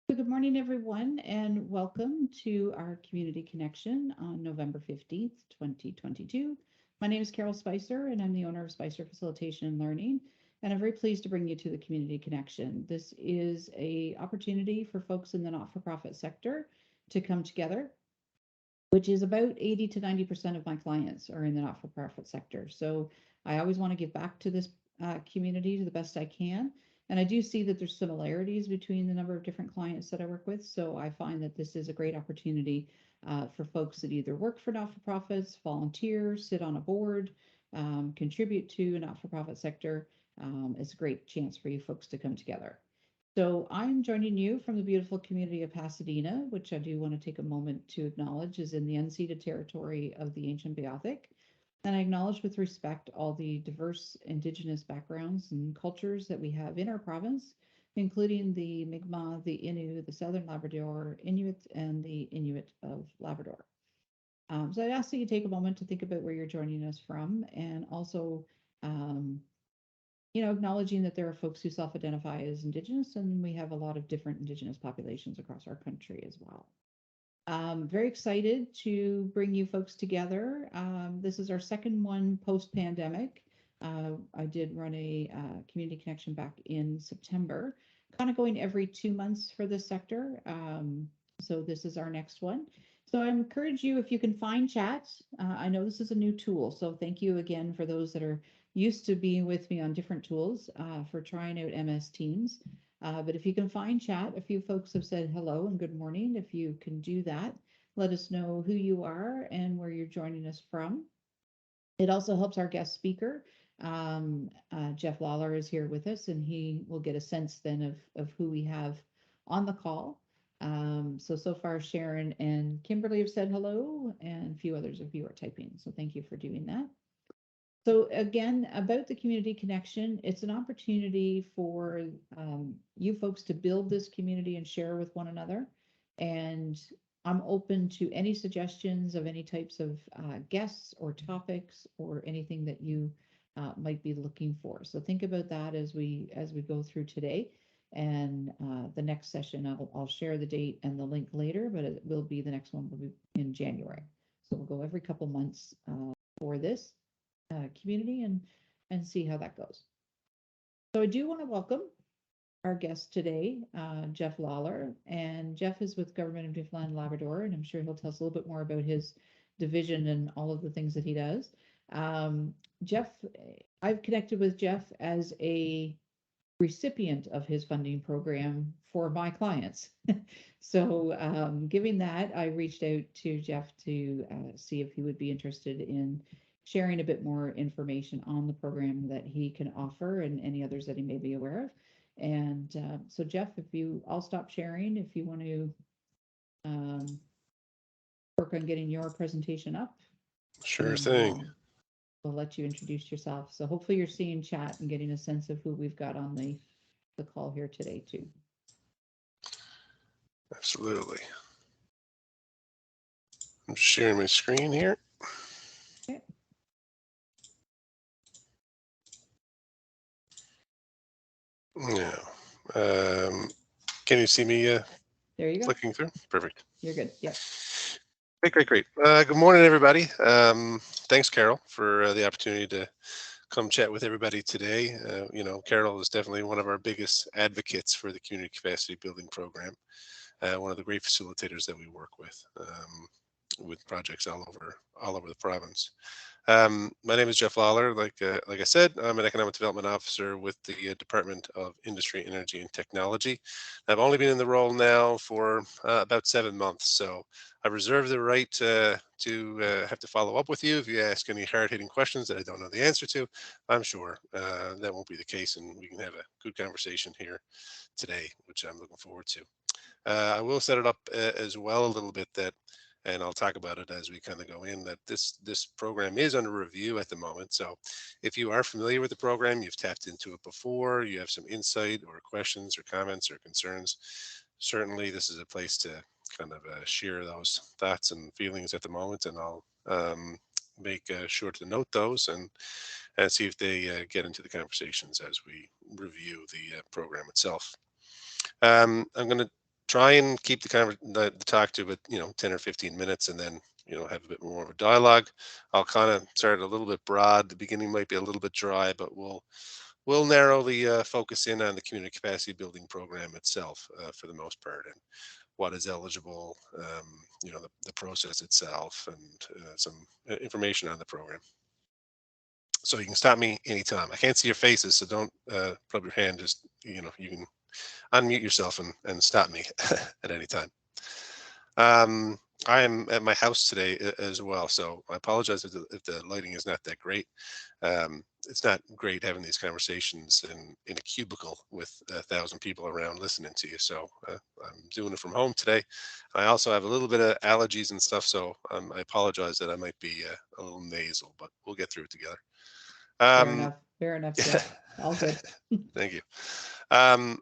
Good morning, everyone, and welcome to our community connection on November 15th, 2022. My name is Carol Spicer, and I'm the owner of Spicer Facilitation and Learning, and I'm very pleased to bring you to the community connection. This is an opportunity for folks in the not-for-profit sector to come together, which is about 80 to 90% of my clients are in the not-for-profit sector. So I always want to give back to this community to the best I can. And I do see that there's similarities between the number of different clients that I work with. So I find that this is a great opportunity for folks that either work for not-for-profits, volunteer, sit on a board, contribute to a not-for-profit sector. It's a great chance for you folks to come together. So I'm joining you from the beautiful community of Pasadena, which I do want to take a moment to acknowledge is in the unceded territory of the ancient Beothuk. And I acknowledge with respect all the diverse Indigenous backgrounds and cultures that we have in our province, including the Mi'kmaq, the Innu, the Southern Labrador, Inuit, and the Inuit of Labrador. So I'd ask that you take a moment to think about where you're joining us from and also um, acknowledging that there are folks who self-identify as Indigenous, and we have a lot of different Indigenous populations across our country as well. Very excited to bring you folks together. This is our second one post-pandemic. I did run a community connection back in September, kind of going every 2 months for this sector. So this is our next one. So I encourage you, if you can find chat, I know this is a new tool, so thank you again for those that are used to being with me on different tools for trying out MS Teams. But if you can find chat, a few folks have said hello and good morning. If you can do that, let us know who you are and where you're joining us from. It also helps our guest speaker. Jeff Lawlor is here with us, and he will get a sense then of who we have on the call. So far, Sharon and Kimberly have said hello, and a few others of you are typing. So thank you for doing that. So again, about the community connection, it's an opportunity for you folks to build this community and share with one another. And I'm open to any suggestions of any types of guests or topics or anything that you might be looking for. So think about that as we go through today. And the next session, I'll share the date and the link later, but it will be the next one will be in January. So we'll go every couple months for this community and see how that goes. So I do want to welcome our guest today, Jeff Lawlor, and Jeff is with Government of Newfoundland and Labrador, and I'm sure he'll tell us a little bit more about his division and all of the things that he does. Jeff, I've connected with Jeff as a recipient of his funding program for my clients. So given that, I reached out to Jeff to see if he would be interested in sharing a bit more information on the program that he can offer and any others that he may be aware of. And so Jeff, I'll stop sharing if you want to work on getting your presentation up. Sure thing. We'll let you introduce yourself. So hopefully you're seeing chat and getting a sense of who we've got on the call here today too. Absolutely. I'm sharing my screen here. Okay. Yeah. Can you see me there you go. Clicking through? Perfect. You're good. Yep. Great. Good morning, everybody. Thanks, Carol, for the opportunity to come chat with everybody today. Carol is definitely one of our biggest advocates for the community capacity building program. One of the great facilitators that we work with projects all over the province. My name is Jeff Lawlor. Like I said, I'm an economic development officer with the Department of Industry, Energy, and Technology. I've only been in the role now for about 7 months, so I reserve the right to have to follow up with you if you ask any hard-hitting questions that I don't know the answer to. I'm sure that won't be the case, and we can have a good conversation here today, which I'm looking forward to. I will set it up as well a little bit and I'll talk about it as we kind of go in, that this program is under review at the moment. So if you are familiar with the program, you've tapped into it before, you have some insight or questions or comments or concerns, certainly this is a place to kind of share those thoughts and feelings at the moment, and I'll make sure to note those and see if they get into the conversations as we review the program itself. I'm going to try and keep the talk to, but 10 or 15 minutes, and then have a bit more of a dialogue. I'll kind of start a little bit broad. The beginning might be a little bit dry, but we'll narrow the focus in on the community capacity building program itself for the most part, and what is eligible, the process itself, and some information on the program. So you can stop me anytime. I can't see your faces, so don't put up your hand. Just you can unmute yourself and stop me at any time. Um, I am at my house today as well, so I apologize if the lighting is not that great. It's not great having these conversations in a cubicle with 1,000 people around listening to you. So I'm doing it from home today. I also have a little bit of allergies and stuff, so I apologize that I might be a little nasal, but we'll get through it together. Fair Um, enough. Fair enough, Jeff. All good. Thank you. Um,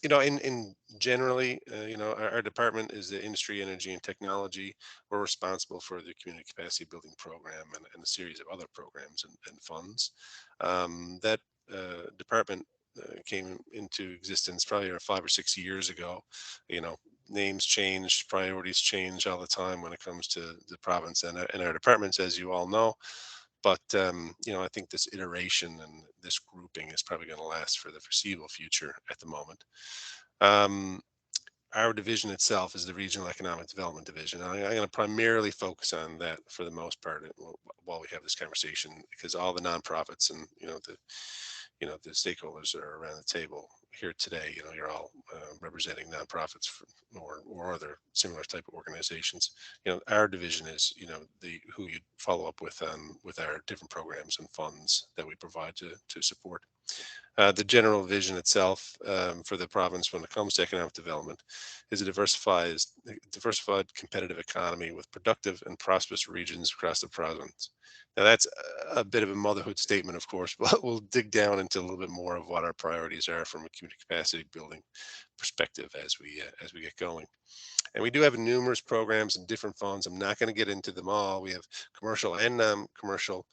in generally, our department is the industry, energy, and technology. We're responsible for the community capacity building program and a series of other programs and funds. That department came into existence probably 5 or 6 years ago. You know, names change, priorities change all the time when it comes to the province and our departments, as you all know. But I think this iteration and this grouping is probably going to last for the foreseeable future at the moment. Um, our division itself is the Regional Economic Development Division. I'm going to primarily focus on that for the most part while we have this conversation, because all the nonprofits and the stakeholders that are around the table here today, you're all representing nonprofits or other similar type of organizations. Our division is the who you follow up with our different programs and funds that we provide to support. The general vision itself for the province when it comes to economic development is a diversified competitive economy with productive and prosperous regions across the province. Now that's a bit of a motherhood statement, of course, but we'll dig down into a little bit more of what our priorities are from a community capacity building perspective as we get going. And we do have numerous programs and different funds. I'm not going to get into them all. We have commercial and non-commercial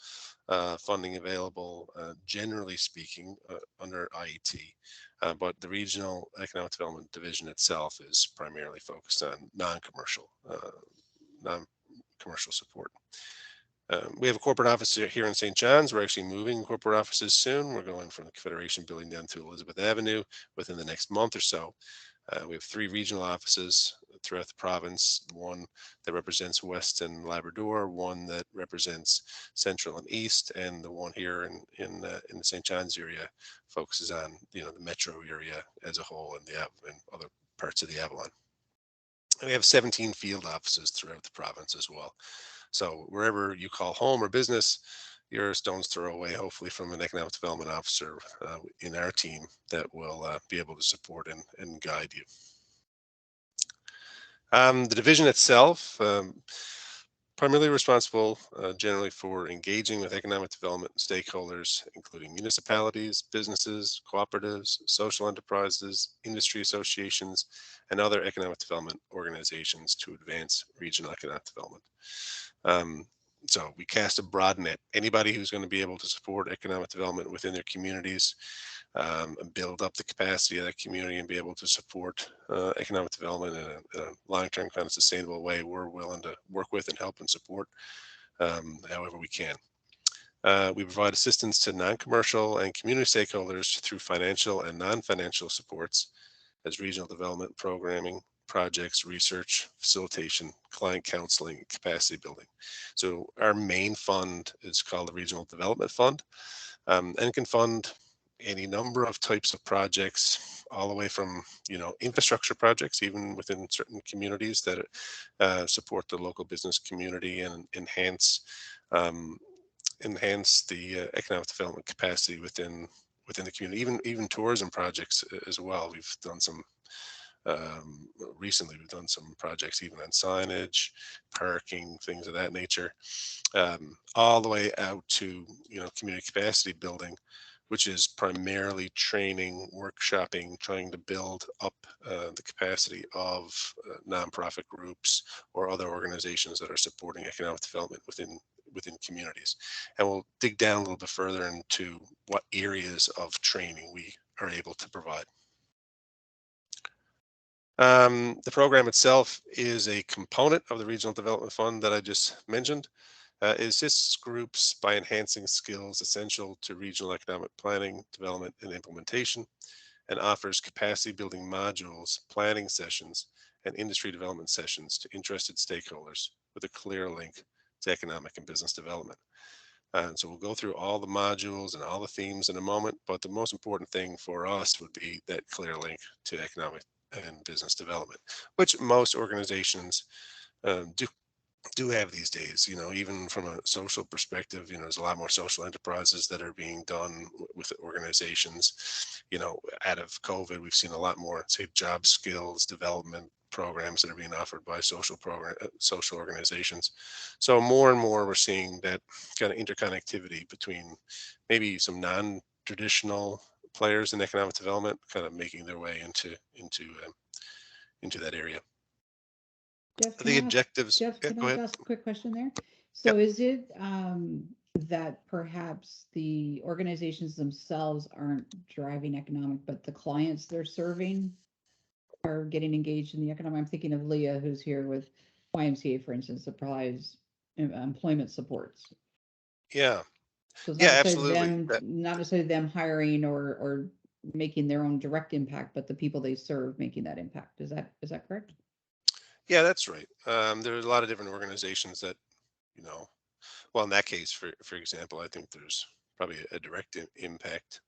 funding available, generally speaking, under IET. But the Regional Economic Development Division itself is primarily focused on non-commercial support. We have a corporate office here in St. John's. We're actually moving corporate offices soon. We're going from the Confederation Building down to Elizabeth Avenue within the next month or so. We have 3 regional offices throughout the province, one that represents West and Labrador, one that represents Central and East, and the one here in the St. John's area focuses on the metro area as a whole and other parts of the Avalon. And we have 17 field offices throughout the province as well. So wherever you call home or business, you're a stone's throw away, hopefully, from an economic development officer in our team that will be able to support and guide you. The division itself, primarily responsible generally for engaging with economic development stakeholders, including municipalities, businesses, cooperatives, social enterprises, industry associations, and other economic development organizations to advance regional economic development. So we cast a broad net. Anybody who's going to be able to support economic development within their communities, and build up the capacity of that community and be able to support economic development in a long-term kind of sustainable way, we're willing to work with and help and support however we can. We provide assistance to non-commercial and community stakeholders through financial and non-financial supports as regional development programming, projects, research, facilitation, client counseling, capacity building. So our main fund is called the Regional Development Fund, and can fund any number of types of projects, all the way from infrastructure projects, even within certain communities that support the local business community and um, enhance the economic development capacity within the community, even tourism projects as well. Recently we've done some projects even on signage, parking, things of that nature, all the way out to community capacity building, which is primarily training, workshopping, trying to build up the capacity of nonprofit groups or other organizations that are supporting economic development within communities. And we'll dig down a little bit further into what areas of training we are able to provide. The program itself is a component of the Regional Development Fund that I just mentioned. It assists groups by enhancing skills essential to regional economic planning, development, and implementation, and offers capacity building modules, planning sessions, and industry development sessions to interested stakeholders with a clear link to economic and business development. And so we'll go through all the modules and all the themes in a moment, but the most important thing for us would be that clear link to economic and business development, which most organizations do have these days. Even from a social perspective, there's a lot more social enterprises that are being done with organizations. Out of COVID, we've seen a lot more, say, job skills development programs that are being offered by social organizations. So more and more we're seeing that kind of interconnectivity between maybe some non-traditional players in economic development kind of making their way into that area. Jeff, The objectives. Yeah, Can go I ahead. ask a quick question there? Yep. So is it that perhaps the organizations themselves aren't driving economic, but the clients they're serving are getting engaged in the economic? I'm thinking of Leah, who's here with YMCA, for instance, supplies employment supports. Yeah. So it's Yeah, absolutely. not necessarily them hiring or making their own direct impact, but the people they serve making that impact. Is that correct? Yeah, that's right. There's a lot of different organizations that, you know, well, in that case, for example, I think there's probably a direct impact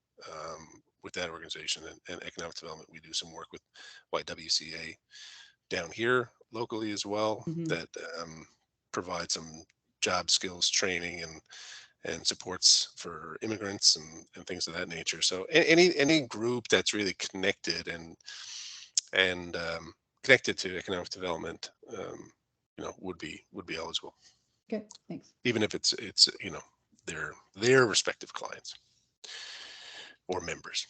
with that organization and economic development. We do some work with YWCA down here locally as well Mm-hmm. that provide some job skills training and supports for immigrants and things of that nature. So any group that's really connected and connected to economic development, would be eligible, Okay, thanks. even if it's their respective clients or members.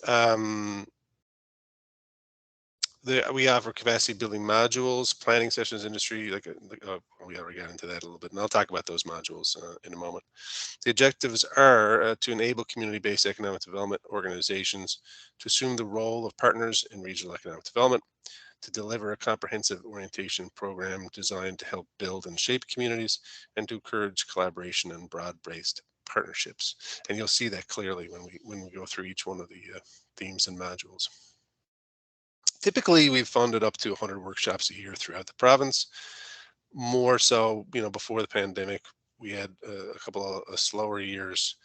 Um, we offer capacity building modules, planning sessions, industry. We already got into that a little bit, and I'll talk about those modules in a moment. The objectives are to enable community-based economic development organizations to assume the role of partners in regional economic development, to deliver a comprehensive orientation program designed to help build and shape communities, and to encourage collaboration and broad-based partnerships. And you'll see that clearly when we go through each one of the themes and modules. Typically, we've funded up to 100 workshops a year throughout the province. More so, before the pandemic, we had a couple of slower years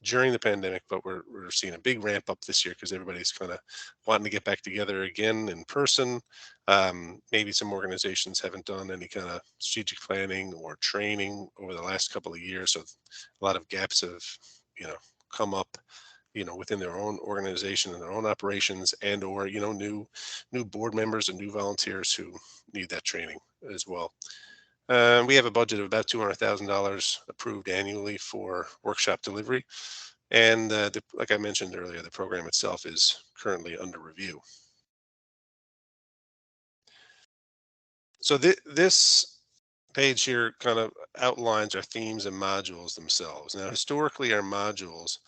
during the pandemic, but we're seeing a big ramp up this year because everybody's kind of wanting to get back together again in person. Maybe some organizations haven't done any kind of strategic planning or training over the last couple of years, so a lot of gaps have come up within their own organization and their own operations, and or new board members and new volunteers who need that training as well. We have a budget of about $200,000 approved annually for workshop delivery, and like I mentioned earlier, the program itself is currently under review. So this page here kind of outlines our themes and modules themselves. Now, historically, our modules,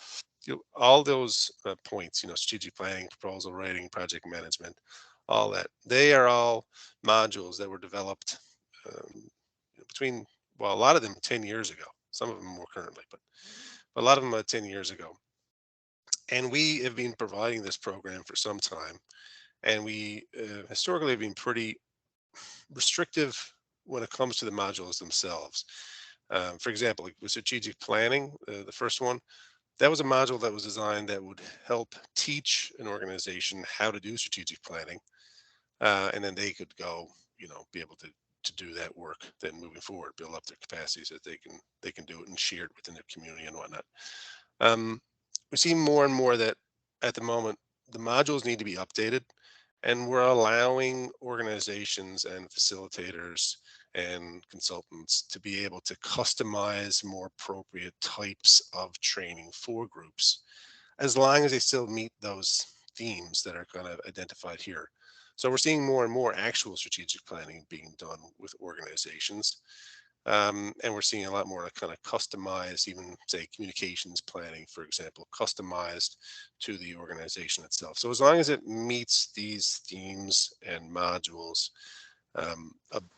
all those points, strategic planning, proposal writing, project management, all that, they are all modules that were developed between, well, a lot of them 10 years ago, some of them more currently, but a lot of them 10 years ago. And we have been providing this program for some time. And we historically have been pretty restrictive when it comes to the modules themselves. For example, like with strategic planning, the first one, that was a module that was designed that would help teach an organization how to do strategic planning. And then they could go, be able to do that work then moving forward, build up their capacities that they can do it and share it within their community and whatnot. We see more and more that at the moment the modules need to be updated, and we're allowing organizations and facilitators and consultants to be able to customize more appropriate types of training for groups, as long as they still meet those themes that are kind of identified here. So we're seeing more and more actual strategic planning being done with organizations. And we're seeing a lot more kind of customized, even say communications planning, for example, customized to the organization itself. So as long as it meets these themes and modules,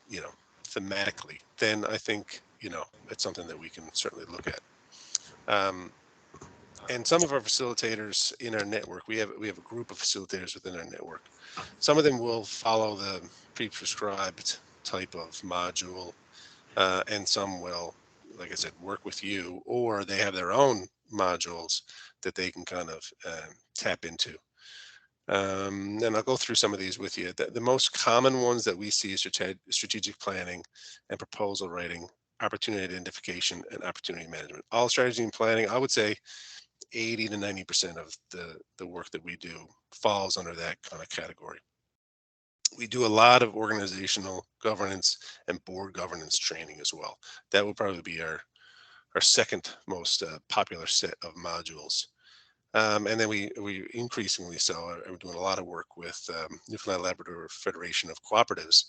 you know, thematically, then I think, it's something that we can certainly look at. Um, and some of our facilitators in our network, we have a group of facilitators within our network. Some of them will follow the pre-prescribed type of module, and some will, like I said, work with you, or they have their own modules that they can kind of tap into. And I'll go through some of these with you. The most common ones that we see is strategic planning and proposal writing, opportunity identification, and opportunity management. All strategy and planning, I would say 80 to 90% of the work that we do falls under that kind of category. We do a lot of organizational governance and board governance training as well. That will probably be our second most popular set of modules. And then we increasingly so are doing a lot of work with Newfoundland and Labrador Federation of Cooperatives,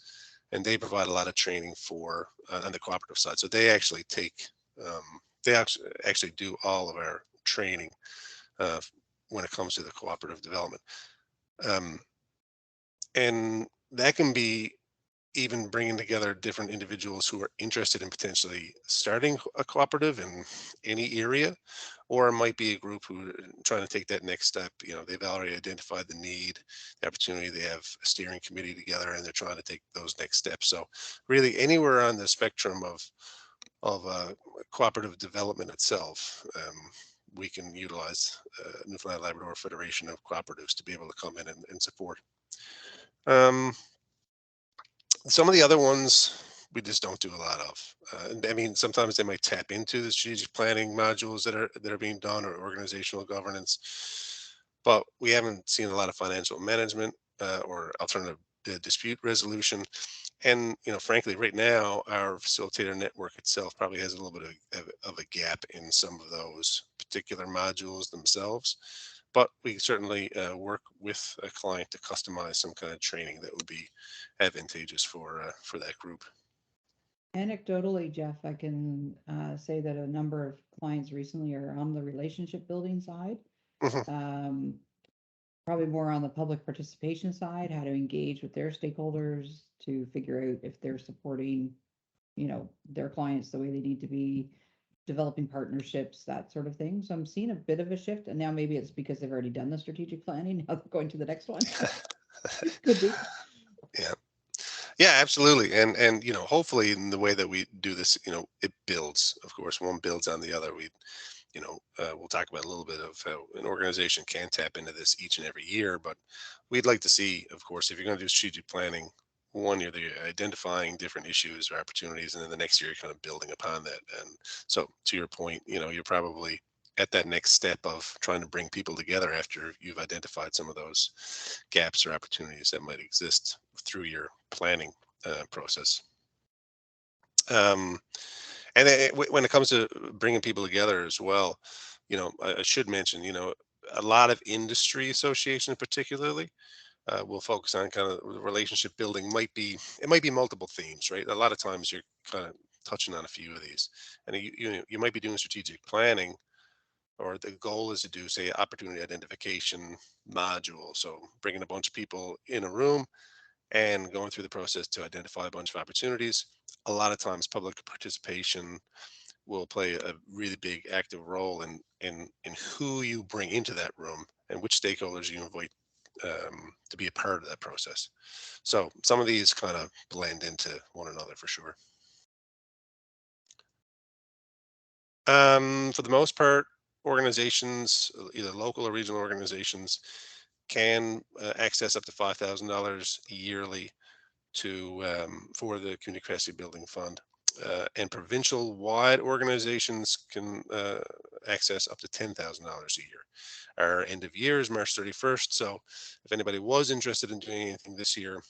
and they provide a lot of training for on the cooperative side. So they actually actually do all of our training uh, when it comes to the cooperative development. Um, and that can be even bringing together different individuals who are interested in potentially starting a cooperative in any area, or it might be a group who are trying to take that next step. They've already identified the need, the opportunity. They have a steering committee together, and they're trying to take those next steps. So, really, anywhere on the spectrum of cooperative development itself, we can utilize Newfoundland and Labrador Federation of Cooperatives to be able to come in and support. Um, some of the other ones we just don't do a lot of. I mean, sometimes they might tap into the strategic planning modules that are being done, or organizational governance, but we haven't seen a lot of financial management or alternative dispute resolution. And frankly, right now our facilitator network itself probably has a little bit of a gap in some of those particular modules themselves. But we certainly work with a client to customize some kind of training that would be advantageous for that group. Anecdotally, Jeff, I can say that a number of clients recently are on the relationship building side, Mhm. um, probably more on the public participation side, how to engage with their stakeholders to figure out if they're supporting, their clients the way they need to be, developing partnerships, that sort of thing. So I'm seeing a bit of a shift, and now maybe it's because they've already done the strategic planning. Now they're going to the next one. Could be. Yeah. Yeah, absolutely. And hopefully in the way that we do this, it builds. Of course, one builds on the other. We'll talk about a little bit of how an organization can tap into this each and every year, but we'd like to see, of course, if you're going to do strategic planning, one, you're identifying different issues or opportunities, and then the next year you're kind of building upon that. And so, to your point, you're probably at that next step of trying to bring people together after you've identified some of those gaps or opportunities that might exist through your planning process. Um, and then when it comes to bringing people together as well, I should mention, a lot of industry associations, particularly, will focus on kind of the relationship building. It might be multiple themes, right? A lot of times you're kind of touching on a few of these, and you might be doing strategic planning, or the goal is to do, say, opportunity identification module. So bringing a bunch of people in a room and going through the process to identify a bunch of opportunities. A lot of times, public participation will play a really big active role in who you bring into that room and which stakeholders you invite to be a part of that process. So some of these kind of blend into one another for sure. For the most part, organizations, either local or regional organizations, can access up to $5,000 yearly to for the Community Capacity Building Fund. And provincial-wide organizations can access up to $10,000 a year. Our end of year is March 31st, so if anybody was interested in doing anything this year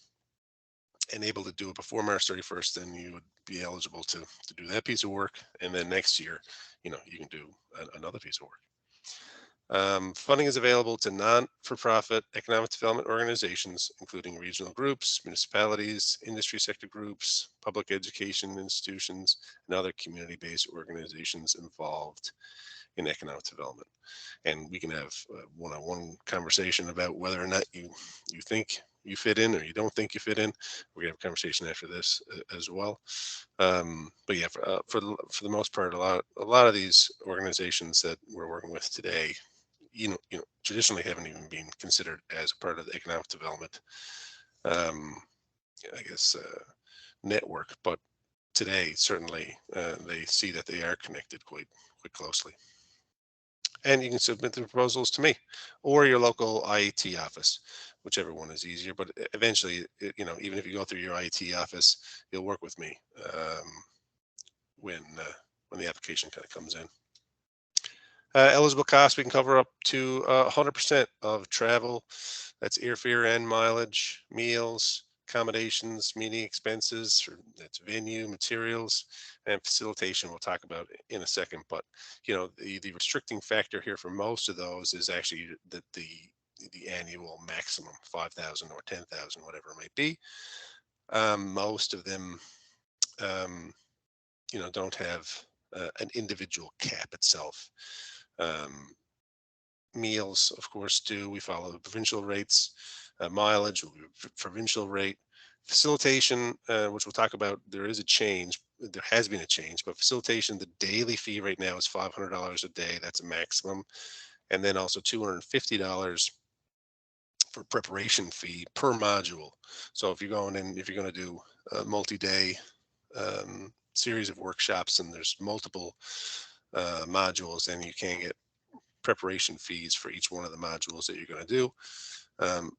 and able to do it before March 31st, then you would be eligible to do that piece of work, and then next year, you can do another piece of work. Funding is available to non-for-profit economic development organizations, including regional groups, municipalities, industry sector groups, public education institutions, and other community-based organizations involved in economic development. And we can have a one-on-one conversation about whether or not you think you fit in or you don't think you fit in. We're gonna have a conversation after this as well. But yeah, for the most part, a lot of these organizations that we're working with today, traditionally haven't even been considered as a part of the economic development, um, I guess, network. But today, certainly, they see that they are connected quite closely. And you can submit the proposals to me or your local IET office, whichever one is easier. But eventually, even if you go through your IET office, you'll work with me when when the application kind of comes in. Eligible costs, we can cover up to 100% of travel. That's airfare and mileage, meals, accommodations, meeting expenses, or that's venue, materials, and facilitation. We'll talk about in a second. But the restricting factor here for most of those is actually the annual maximum, 5,000 or 10,000, whatever it might be. Most of them, um, don't have an individual cap itself. Um, Meals, of course, do. We follow the provincial rates. Mileage will be provincial rate. Facilitation, which we'll talk about, there is a change. There has been a change, but facilitation, the daily fee right now is $500 a day. That's a maximum. And then also $250 for preparation fee per module. So if if you're going to do a multi-day series of workshops and there's multiple modules, then you can get preparation fees for each one of the modules that you're going to do.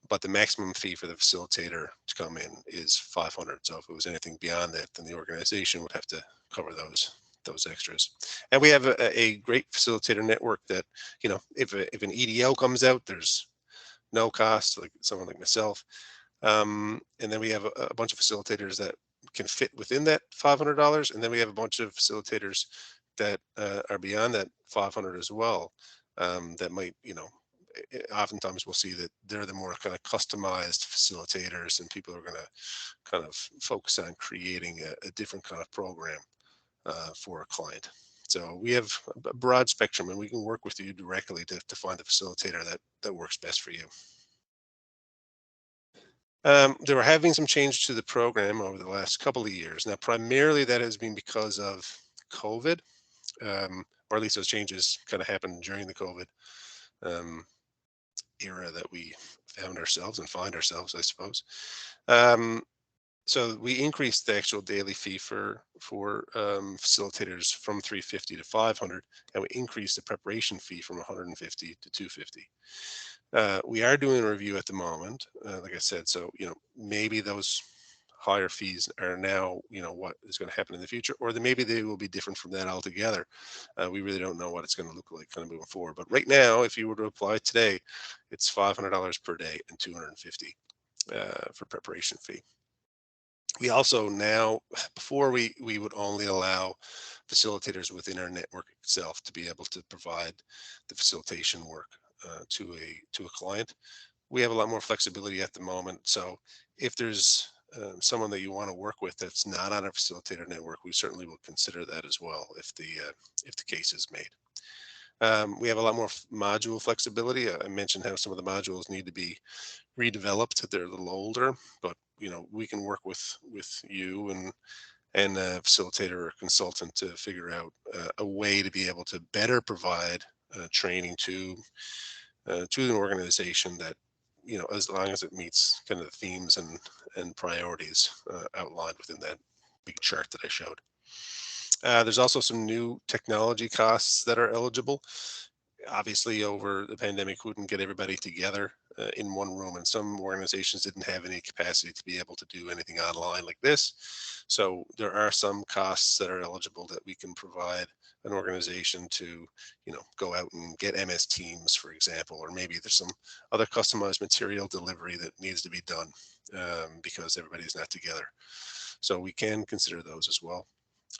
But the maximum fee for the facilitator to come in is 500. So if it was anything beyond that, then the organization would have to cover those extras. And we have a great facilitator network that, if an EDL comes out, there's no cost, like someone like myself. And then we have a bunch of facilitators that can fit within that $500. And then we have a bunch of facilitators that are beyond that 500 as well. That might, oftentimes we'll see that they're the more kind of customized facilitators, and people are going to kind of focus on creating a different kind of program for a client. So we have a broad spectrum, and we can work with you directly to find the facilitator that works best for you. There have been some change to the program over the last couple of years. Now, primarily that has been because of COVID, or at least those changes kind of happened during the COVID um, era that we found ourselves and find ourselves, I suppose. Um, so we increased the actual daily fee for facilitators from 350 to 500, and we increased the preparation fee from 150 to 250. We are doing a review at the moment, like I said. So maybe those higher fees are now what is going to happen in the future, or maybe they will be different from that altogether. We really don't know what it's going to look like kind of moving forward. But right now, if you were to apply today, it's $500 per day and 250 for preparation fee. We also now, before we would only allow facilitators within our network itself to be able to provide the facilitation work to a client. We have a lot more flexibility at the moment. So if there's someone that you want to work with that's not on a facilitator network, we certainly will consider that as well if the case is made. We have a lot more module flexibility. I mentioned how some of the modules need to be redeveloped. They're a little older, but we can work with you and a facilitator or consultant to figure out a way to be able to better provide training to an organization that, as long as it meets kind of the themes and priorities outlined within that big chart that I showed. There's also some new technology costs that are eligible. Obviously, over the pandemic, we couldn't get everybody together in one room, and some organizations didn't have any capacity to be able to do anything online like this. So there are some costs that are eligible that we can provide an organization to, go out and get MS Teams, for example, or maybe there's some other customized material delivery that needs to be done because everybody's not together. So we can consider those as well.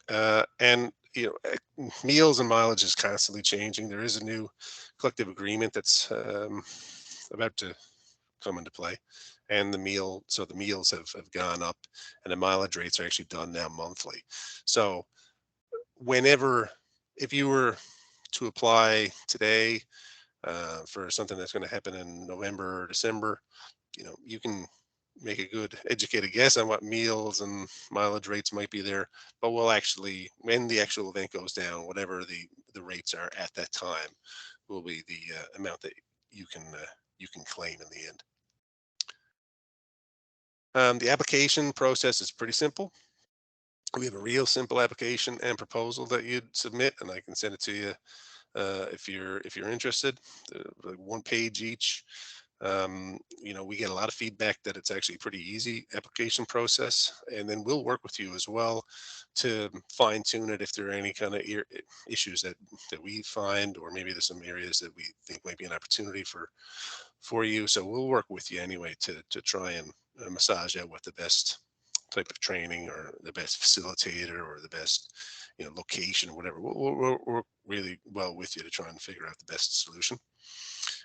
And meals and mileage is constantly changing. There is a new collective agreement that's about to come into play, and the meals have gone up, and the mileage rates are actually done now monthly. So whenever, if you were to apply today for something that's going to happen in November or December, you can make a good educated guess on what meals and mileage rates might be there. But we'll actually, when the actual event goes down, whatever the rates are at that time will be the amount that you can claim in the end. The application process is pretty simple. We have a real simple application and proposal that you'd submit, and I can send it to you if you're interested. Like 1 page each. We get a lot of feedback that it's actually a pretty easy application process, and then we'll work with you as well to fine tune it if there are any kind of issues that we find, or maybe there's some areas that we think might be an opportunity for you. So we'll work with you anyway to try and massage out what the best type of training or the best facilitator or the best location or whatever. We'll work really well with you to try and figure out the best solution.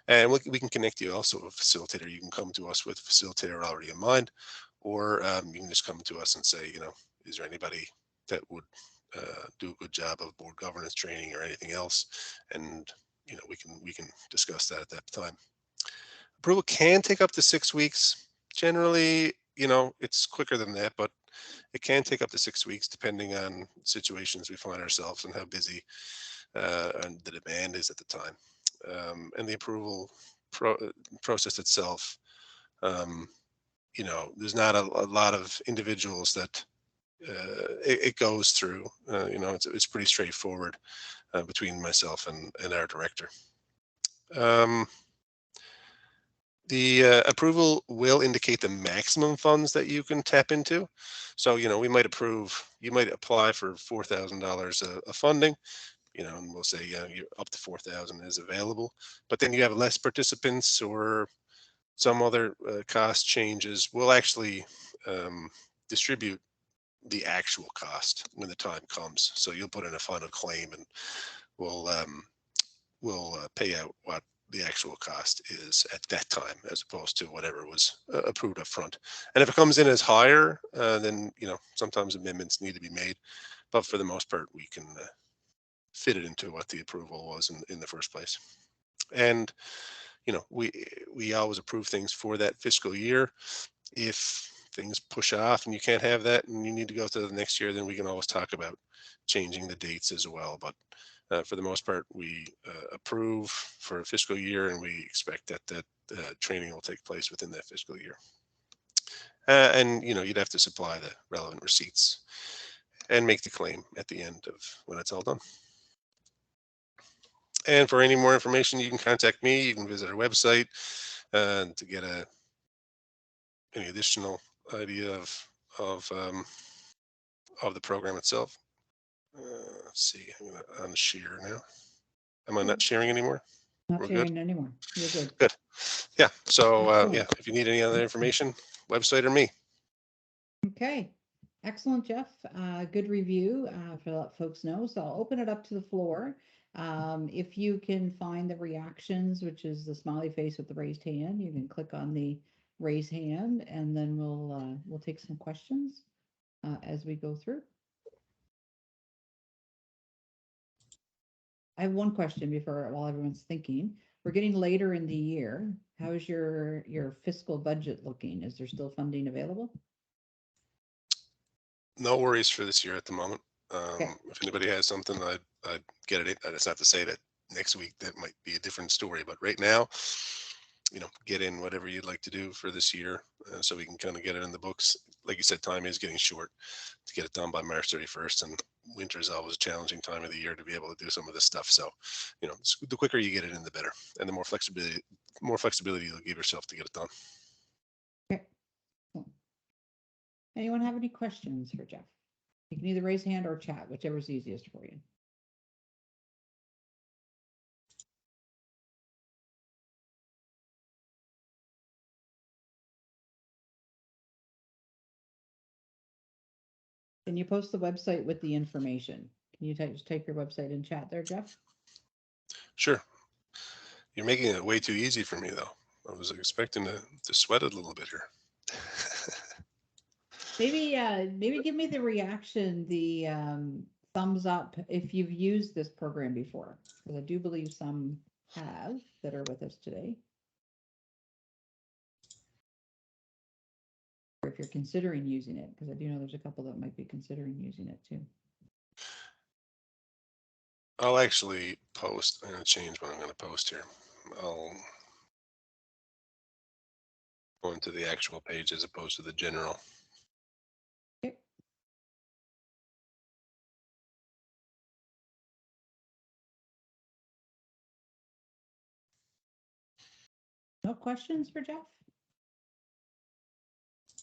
And we can connect you also with a facilitator. You can come to us with a facilitator already in mind, or you can just come to us and say, is there anybody that would do a good job of board governance training or anything else? And we can discuss that at that time. Approval can take up to 6 weeks. Generally, it's quicker than that, but it can take up to 6 weeks depending on situations we find ourselves and how busy and the demand is at the time. And the approval process itself, there's not a lot of individuals that it goes through. It's pretty straightforward between myself and our director. The approval will indicate the maximum funds that you can tap into. So, we might you might apply for $4,000 of funding, and we'll say, you're up to 4,000 is available, but then you have less participants or some other cost changes. We'll actually distribute the actual cost when the time comes. So you'll put in a final claim, and we'll pay out what the actual cost is at that time, as opposed to whatever was approved up front. And if it comes in as higher, then sometimes amendments need to be made, but for the most part, we can fit it into what the approval was in the first place. And we always approve things for that fiscal year. If things push off and you can't have that and you need to go to the next year, then we can always talk about changing the dates as well. But for the most part, we approve for a fiscal year, and we expect that training will take place within that fiscal year. And you'd have to supply the relevant receipts and make the claim at the end of when it's all done. And for any more information, you can contact me. You can visit our website to get any additional idea of the program itself. Let's see, I'm going to unshare now. Am I not sharing anymore? Not We're sharing good? anymore. You're good. Good. Yeah. So Excellent. if you need any other information, website or me. Okay. Excellent, Jeff. Good review for let folks know. So I'll open it up to the floor. If you can find the reactions, which is the smiley face with the raised hand, you can click on the raise hand, and then we'll take some questions as we go through. I have one question while everyone's thinking. We're getting later in the year. How's your fiscal budget looking? Is there still funding available? No worries for this year at the moment. Okay. If anybody has something, I'd get it. That's not to say that next week that might be a different story, but right now, get in whatever you'd like to do for this year, so we can kind of get it in the books. Like you said, time is getting short to get it done by March 31st, and winter is always a challenging time of the year to be able to do some of this stuff. So, the quicker you get it in, the better, and the more flexibility you'll give yourself to get it done. Okay. Cool. Anyone have any questions for Jeff? You can either raise hand or chat, whichever is easiest for you. Can you post the website with the information? Can you just type your website in chat there, Jeff? Sure. You're making it way too easy for me, though. I was expecting to sweat a little bit here. Maybe give me the reaction, the thumbs up if you've used this program before, because I do believe some have that are with us today. Or if you're considering using it, because I do know there's a couple that might be considering using it too. I'll actually post. I'm going to change what I'm going to post here. I'll go into the actual page as opposed to the general. Okay. No questions for Jeff?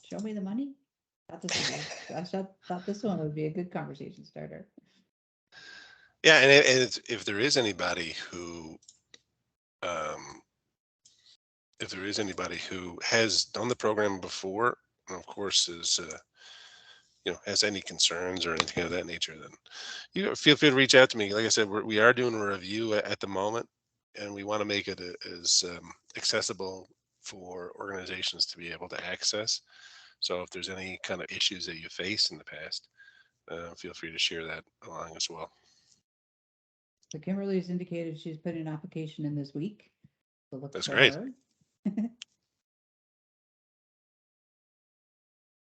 Show me the money. I thought this one would be a good conversation starter. Yeah, and if there is anybody who, has done the program before, and of course is has any concerns or anything of that nature, then you feel free to reach out to me. Like I said, we are doing a review at the moment, and we want to make it as accessible for organizations to be able to access. So if there's any kind of issues that you face in the past, feel free to share that along as well. So Kimberly has indicated she's putting an application in this week. So look That's for great. her.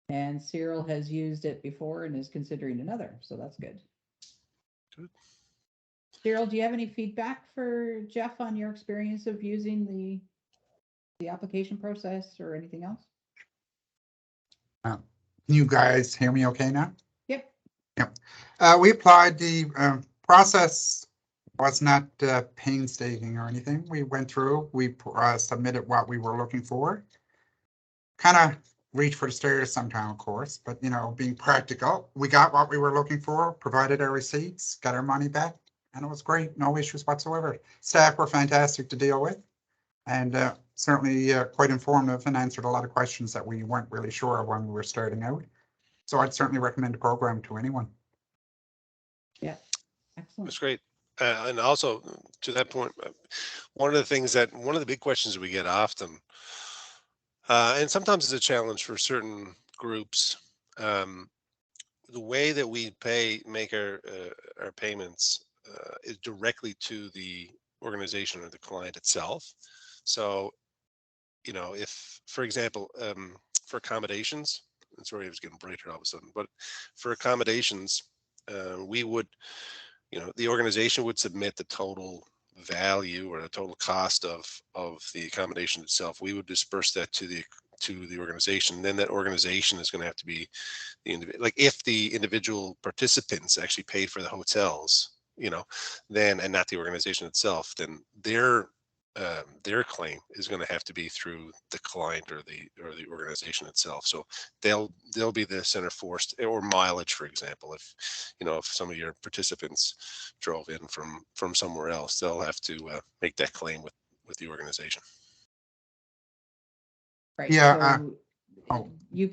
And Cyril has used it before and is considering another, so that's good. Good. Cyril, do you have any feedback for Jeff on your experience of using the application process or anything else? Can you guys hear me okay now? Yep. Yep. We applied. The process was not painstaking or anything. We went through, we submitted what we were looking for. Kind of reach for the stairs sometime, of course, but being practical, we got what we were looking for, provided our receipts, got our money back, and it was great. No issues whatsoever. Staff were fantastic to deal with, and certainly quite informative and answered a lot of questions that we weren't really sure of when we were starting out. So I'd certainly recommend the program to anyone. Yeah, excellent. That's great. And also to that point, one of the big questions we get often, and sometimes it's a challenge for certain groups, the way that we make our payments is directly to the organization or the client itself. So, if, for example, for accommodations, sorry, I was getting brighter all of a sudden, but for accommodations, we would, the organization would submit the total value or the total cost of the accommodation itself. We would disperse that to the organization. Then that organization is going to have to be like if the individual participants actually paid for the hotels, then, and not the organization itself, then their claim is going to have to be through the client or the organization itself. So they'll be the center force, or mileage, for example. If some of your participants drove in from somewhere else, they'll have to make that claim with the organization. Right. Yeah. So you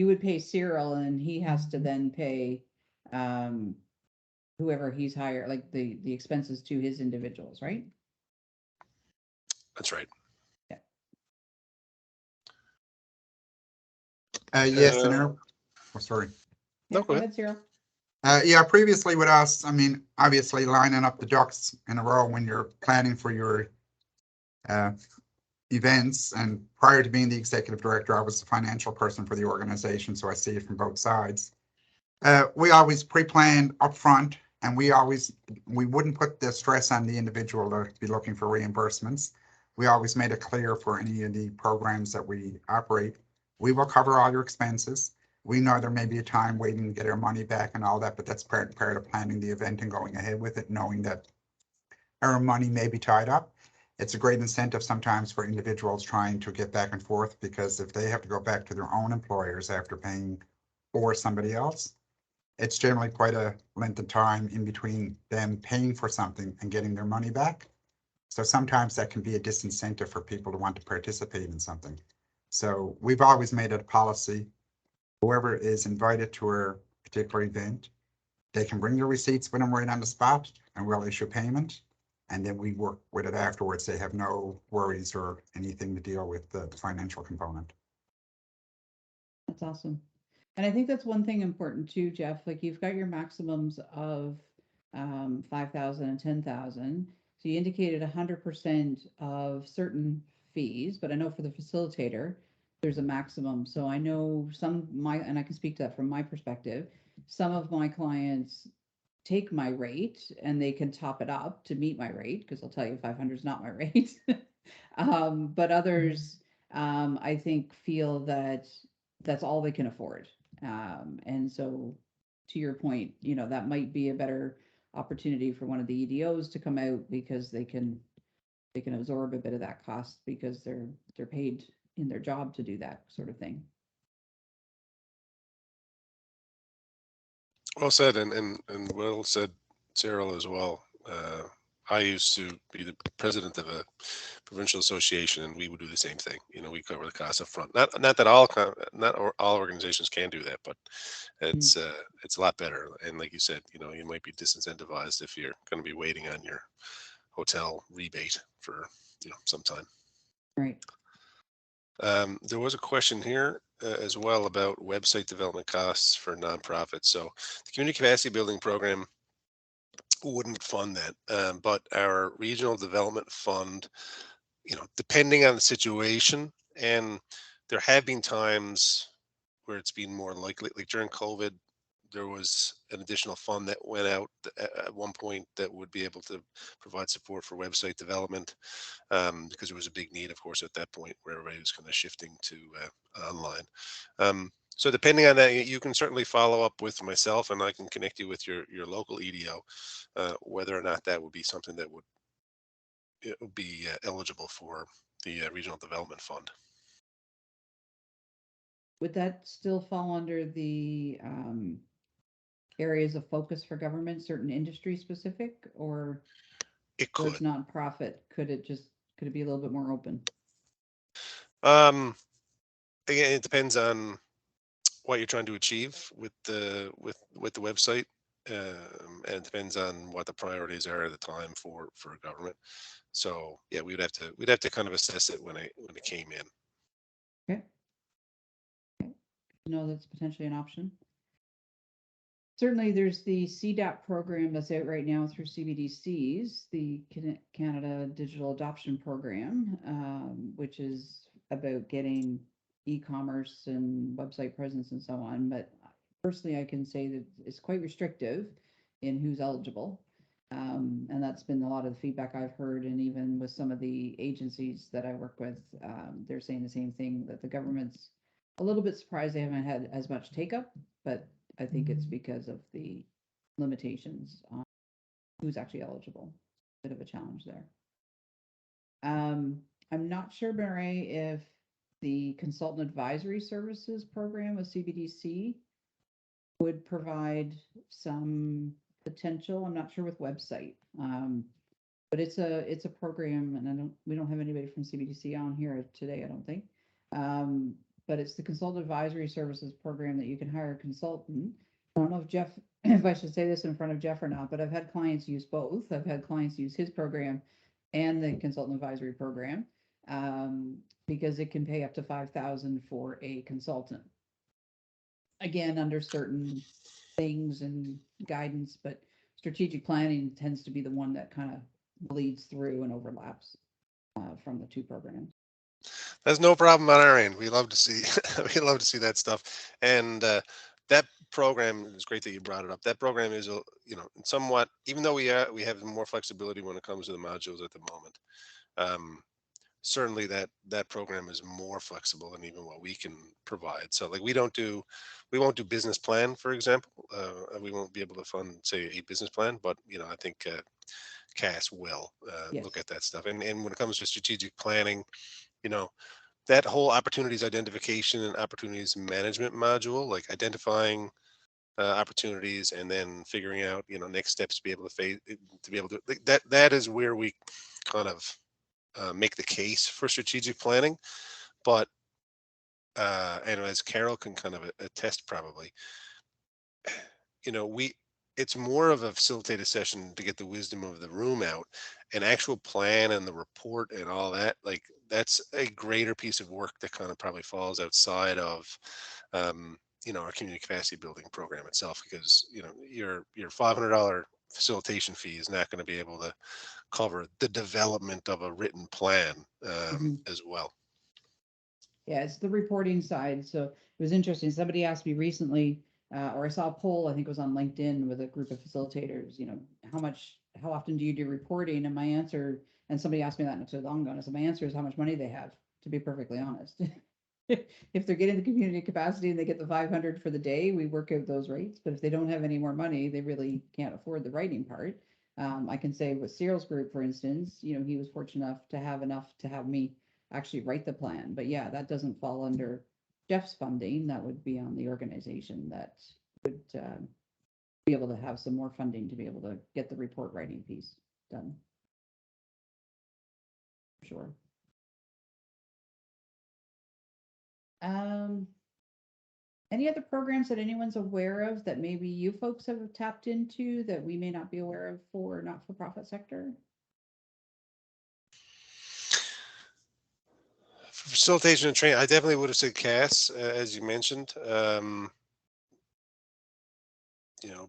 would pay Cyril, and he has to then pay whoever he's hired, like the expenses to his individuals, right? That's right. Yeah. Yes, and sorry. Yeah, No, go ahead, Cyril. Yeah, previously with us, I mean, obviously lining up the ducks in a row when you're planning for your events, and prior to being the executive director, I was the financial person for the organization, so I see it from both sides. We always pre-planned upfront, and we wouldn't put the stress on the individual to be looking for reimbursements. We always made it clear for any of the programs that we operate, we will cover all your expenses. We know there may be a time waiting to get our money back and all that, but that's part of planning the event and going ahead with it, knowing that our money may be tied up. It's a great incentive sometimes for individuals trying to get back and forth, because if they have to go back to their own employers after paying for somebody else, it's generally quite a length of time in between them paying for something and getting their money back. So sometimes that can be a disincentive for people to want to participate in something. So we've always made it a policy whoever is invited to a particular event, they can bring their receipts with them right on the spot, and we'll issue payment. And then we work with it afterwards. They have no worries or anything to deal with the financial component. That's awesome. And I think that's one thing important too, Jeff, like you've got your maximums of 5,000 and 10,000. So you indicated 100% of certain fees, but I know for the facilitator, there's a maximum. So I know and I can speak to that from my perspective, some of my clients take my rate and they can top it up to meet my rate, because I'll tell you 500 is not my rate. But others, I think, feel that that's all they can afford. And so to your point, that might be a better opportunity for one of the EDOs to come out, because they can absorb a bit of that cost, because they're paid in their job to do that sort of thing. Well said, and well said, Cyril, as well. I used to be the president of a provincial association, and we would do the same thing. We cover the cost up front. Not that all organizations can do that, but it's a lot better. And like you said, you might be disincentivized if you're going to be waiting on your hotel rebate for some time. Right. There was a question here as well about website development costs for nonprofits. So the community capacity building program wouldn't fund that, but our regional development fund, depending on the situation, and there have been times where it's been more likely, like during COVID, there was an additional fund that went out at one point that would be able to provide support for website development, because there was a big need, of course, at that point where everybody was kind of shifting to online. So depending on that, you can certainly follow up with myself, and I can connect you with your local EDO, whether or not that would be something that would be eligible for the regional development fund. Would that still fall under the areas of focus for government, certain industry specific, or It so it's could. nonprofit? Could it be a little bit more open? Again, it depends on what you're trying to achieve with the website, and it depends on what the priorities are at the time for government. So yeah, we'd have to kind of assess it when it came in. Okay. No, that's potentially an option. Certainly, there's the CDAP program that's out right now through CBDCs, the Canada Digital Adoption Program, which is about getting e-commerce and website presence and so on. But personally, I can say that it's quite restrictive in who's eligible. And that's been a lot of the feedback I've heard. And even with some of the agencies that I work with, they're saying the same thing, that the government's a little bit surprised they haven't had as much take up, but I think it's because of the limitations on who's actually eligible. Bit of a challenge there. I'm not sure, Mary, if the consultant advisory services program with CBDC would provide some potential. I'm not sure with website, but it's a program, and we don't have anybody from CBDC on here today, I don't think. But it's the consultant advisory services program that you can hire a consultant. I don't know if I should say this in front of Jeff or not, but I've had clients use both. I've had clients use his program and the consultant advisory program, because it can pay up to 5,000 for a consultant. Again, under certain things and guidance, but strategic planning tends to be the one that kind of bleeds through and overlaps from the two programs. That's no problem on our end. We love to see that stuff, and that program is great that you brought it up. That program is somewhat, even though we have more flexibility when it comes to the modules at the moment. Certainly that program is more flexible than even what we can provide. So like we won't do business plan, for example. We won't be able to fund, say, a business plan, but I think CAS will Yes. look at that stuff. And when it comes to strategic planning, that whole opportunities identification and opportunities management module, like identifying opportunities and then figuring out next steps to be able to that is where we kind of make the case for strategic planning. But and as Carol can kind of attest probably, it's more of a facilitated session to get the wisdom of the room out. An actual plan and the report and all that, like that's a greater piece of work that kind of probably falls outside of our community capacity building program itself, because your $500 facilitation fee is not going to be able to cover the development of a written plan as well. Yeah, it's the reporting side. So it was interesting. Somebody asked me recently, or I saw a poll, I think it was on LinkedIn with a group of facilitators, how often do you do reporting? And my answer, and somebody asked me that not so long ago, and I said, my answer is how much money they have, to be perfectly honest. If they're getting the community capacity and they get the 500 for the day, we work out those rates. But if they don't have any more money, they really can't afford the writing part. I can say with Cyril's group, for instance, he was fortunate enough to have me actually write the plan. But yeah, that doesn't fall under Jeff's funding. That would be on the organization that would be able to have some more funding to be able to get the report writing piece done. Sure. Any other programs that anyone's aware of that maybe you folks have tapped into that we may not be aware of for not-for-profit sector? For facilitation and training, I definitely would have said CAS, as you mentioned.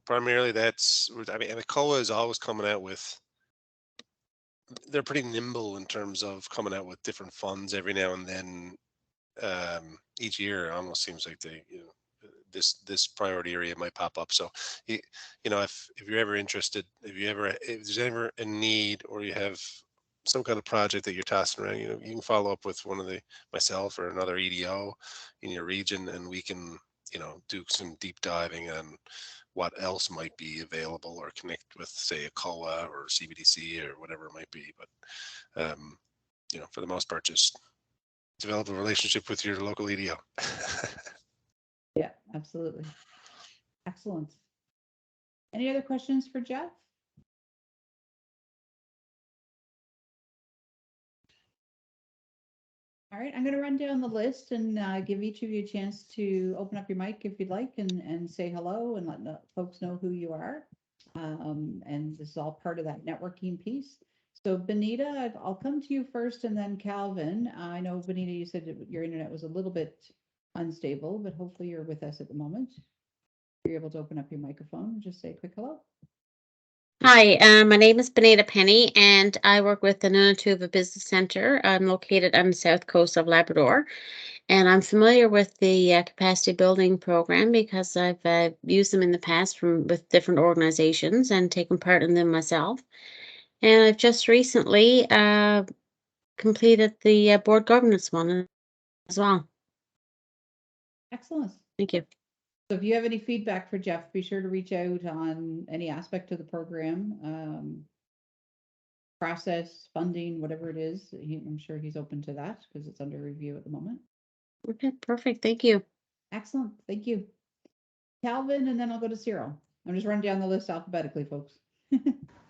Primarily that's, and the COA is always coming out with, they're pretty nimble in terms of coming out with different funds every now and then. Each year it almost seems like they, this priority area might pop up. So, if you're ever interested, if there's ever a need, or you have some kind of project that you're tossing around, you can follow up with myself or another EDO in your region, and we can, do some deep diving on what else might be available, or connect with, say, a COA or CBDC or whatever it might be. But, for the most part, just develop a relationship with your local EDO. Yeah, absolutely. Excellent. Any other questions for Jeff? All right, I'm going to run down the list and give each of you a chance to open up your mic if you'd like, and say hello and let folks know who you are. And this is all part of that networking piece. So Benita, I'll come to you first, and then Calvin. I know, Benita, you said your internet was a little bit unstable, but hopefully you're with us at the moment. You're able to open up your microphone and just say a quick hello. Hi, my name is Benita Penny, and I work with the Nunatuva Business Center. I'm located on the south coast of Labrador, and I'm familiar with the capacity building program because I've used them in the past with different organizations and taken part in them myself. And I've just recently completed the board governance one as well. Excellent. Thank you. So if you have any feedback for Jeff, be sure to reach out on any aspect of the program, process, funding, whatever it is. I'm sure he's open to that because it's under review at the moment. Okay, perfect. Thank you. Excellent. Thank you. Calvin, and then I'll go to Cyril. I'm just running down the list alphabetically, folks.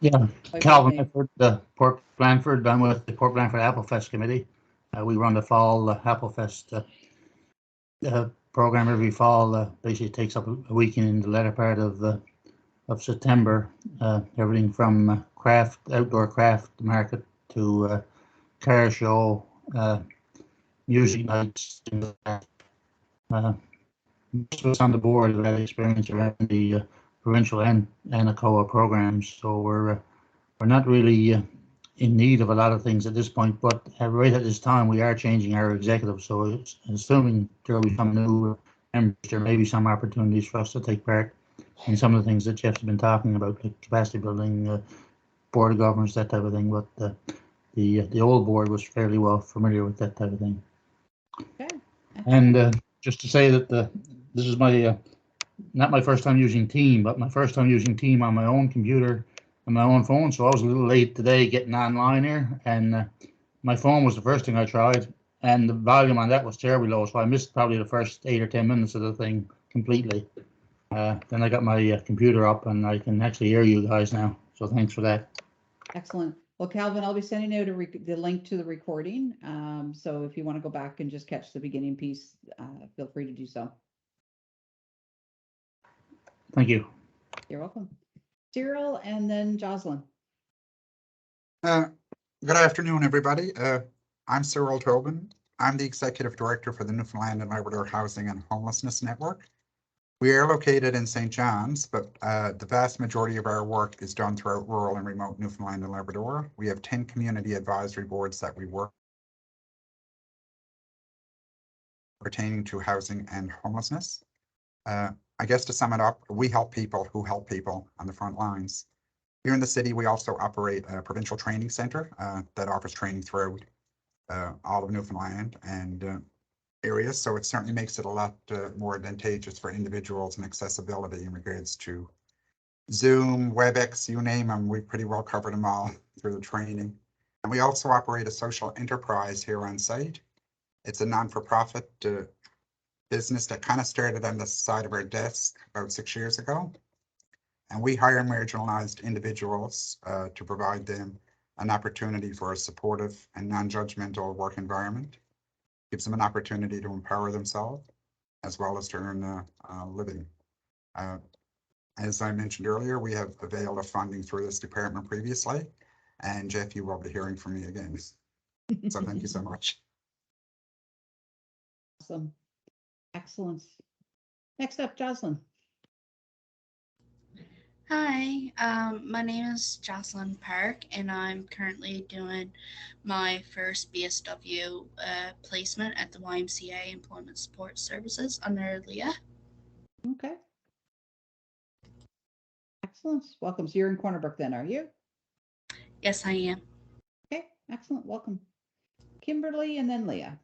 Yeah, Calvin Effort, Port Blanford. I'm with the Port Blanford Applefest Committee. We run the fall Applefest program every fall. Basically takes up a weekend in the latter part of September. Everything from outdoor craft market to car show, music nights. Most of us on the board have had experience around the provincial and ACOA programs, so we're not really in need of a lot of things at this point, but right at this time we are changing our executive, so assuming there will be some new members, there may be some opportunities for us to take part in some of the things that Jeff's been talking about, like capacity building, board of governance, that type of thing, but the old board was fairly well familiar with that type of thing. Okay. And just to say that this is my not my first time using Team, but my first time using Team on my own computer and my own phone. So I was a little late today getting online here, and my phone was the first thing I tried, and the volume on that was terribly low, so I missed probably the first 8 or 10 minutes of the thing completely. Then I got my computer up, and I can actually hear you guys now. So thanks for that. Excellent. Well, Calvin, I'll be sending out the link to the recording. So if you want to go back and just catch the beginning piece, feel free to do so. Thank you. You're welcome. Cyril and then Jocelyn. Good afternoon, everybody. I'm Cyril Tobin. I'm the Executive Director for the Newfoundland and Labrador Housing and Homelessness Network. We are located in St. John's, but the vast majority of our work is done throughout rural and remote Newfoundland and Labrador. We have 10 community advisory boards that we work pertaining to housing and homelessness. I guess to sum it up, we help people who help people on the front lines. Here in the city, we also operate a provincial training center that offers training throughout all of Newfoundland and areas. So it certainly makes it a lot more advantageous for individuals and accessibility in regards to Zoom, WebEx, you name them. We pretty well covered them all through the training. And we also operate a social enterprise here on site. It's a non-for-profit business that kind of started on the side of our desk about 6 years ago. And we hire marginalized individuals to provide them an opportunity for a supportive and non-judgmental work environment. Gives them an opportunity to empower themselves as well as to earn a living. As I mentioned earlier, we have availed of funding through this department previously, and Jeff, you will be hearing from me again. So thank you so much. Awesome. Excellent. Next up, Jocelyn. Hi, my name is Jocelyn Park, and I'm currently doing my first BSW placement at the YMCA Employment Support Services under Leah. Okay. Excellent. Welcome. So you're in Corner Brook then, are you? Yes, I am. Okay. Excellent. Welcome. Kimberly and then Leah.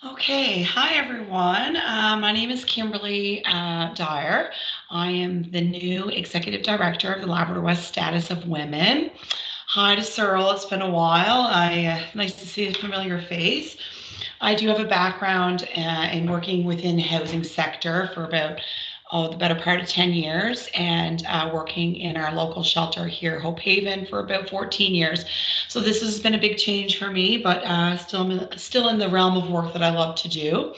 Okay, hi everyone. My name is Kimberly Dyer. I am the new Executive Director of the Labrador West Status of Women. Hi to Cyril, it's been a while. Nice to see a familiar face. I do have a background in working within the housing sector for about the better part of 10 years and working in our local shelter here, Hope Haven, for about 14 years. So this has been a big change for me, but still in the realm of work that I love to do.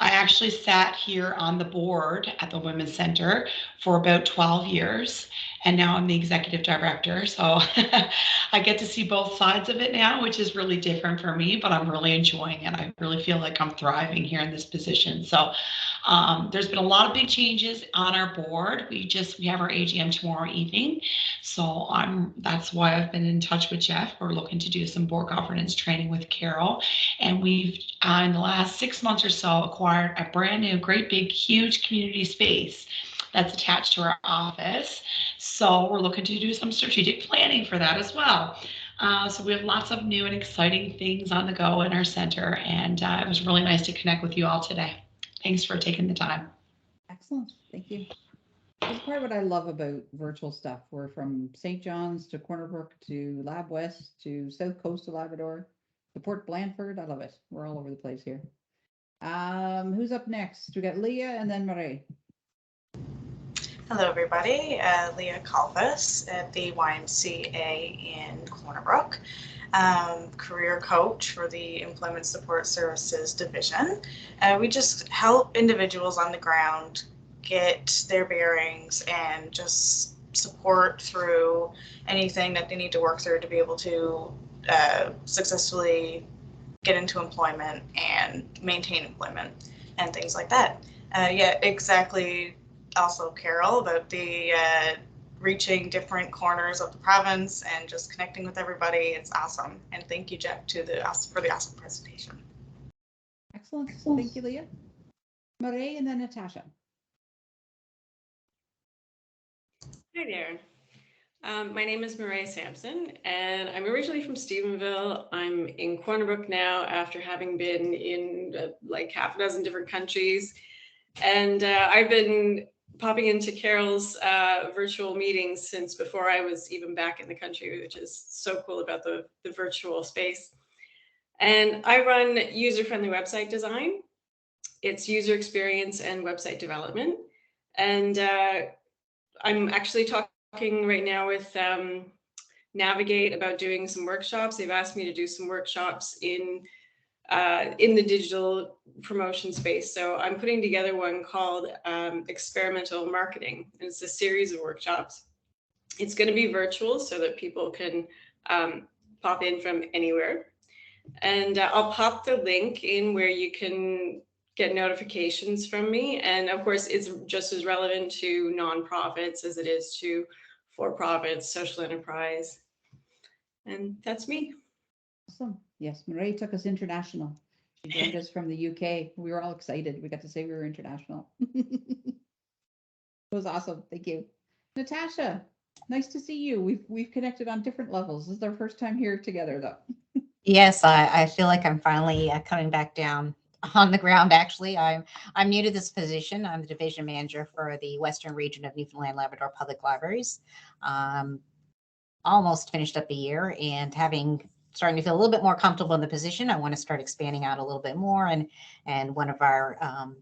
I actually sat here on the board at the Women's Center for about 12 years, and now I'm the executive director. So I get to see both sides of it now, which is really different for me, but I'm really enjoying it. I really feel like I'm thriving here in this position. So there's been a lot of big changes on our board. We have our AGM tomorrow evening. So that's why I've been in touch with Jeff. We're looking to do some board governance training with Carol. And we've, in the last 6 months or so, acquired a brand new, great big, huge community space that's attached to our office. So we're looking to do some strategic planning for that as well. So we have lots of new and exciting things on the go in our center. And it was really nice to connect with you all today. Thanks for taking the time. Excellent. Thank you. That's part of what I love about virtual stuff. We're from St. John's to Corner Brook to Lab West to South Coast of Labrador to Port Blandford. I love it. We're all over the place here. Who's up next? We got Leah and then Marie. Hello, everybody. Leah Kalfas at the YMCA in Corner Brook, career coach for the Employment Support Services Division. We just help individuals on the ground get their bearings and just support through anything that they need to work through to be able to successfully get into employment and maintain employment and things like that. Yeah, exactly. Also, Carol, about the reaching different corners of the province and just connecting with everybody. It's awesome. And thank you, Jeff, for the awesome presentation. Excellent. Thank you, Leah. Marie and then Natasha. Hi there. My name is Marie Sampson, and I'm originally from Stephenville. I'm in Corner Brook now after having been in like half a dozen different countries. And I've been popping into Carol's virtual meetings since before I was even back in the country, which is so cool about the virtual space. And I run user-friendly website design. It's user experience and website development. And I'm actually talking talking right now with Navigate about doing some workshops. They've asked me to do some workshops in the digital promotion space. So I'm putting together one called Experimental Marketing. And it's a series of workshops. It's going to be virtual so that people can pop in from anywhere. And I'll pop the link in where you can get notifications from me. And of course, it's just as relevant to nonprofits as it is to for-profits, social enterprise. And that's me. Awesome. Yes, Marie took us international. She joined us from the UK. We were all excited. We got to say we were international. It was awesome. Thank you. Natasha, nice to see you. We've connected on different levels. This is our first time here together, though. Yes, I feel like I'm finally coming back down on the ground. Actually, I'm new to this position. I'm the division manager for the Western region of Newfoundland and Labrador Public Libraries. Almost finished up a year, and starting to feel a little bit more comfortable in the position, I want to start expanding out a little bit more. And one of our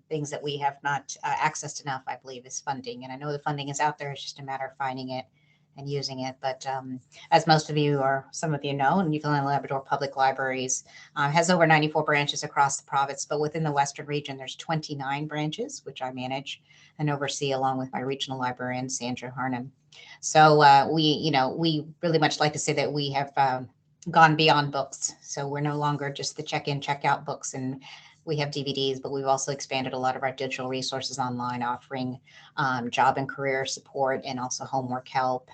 things that we have not accessed enough, I believe, is funding. And I know the funding is out there. It's just a matter of finding it and using it. But as most of you or some of you know, Newfoundland and Labrador Public Libraries has over 94 branches across the province. But within the Western region, there's 29 branches, which I manage and oversee along with my regional librarian, Sandra Harnham. So we really much like to say that we have gone beyond books. So we're no longer just the check-in, check-out books, and we have DVDs, but we've also expanded a lot of our digital resources online, offering job and career support and also homework help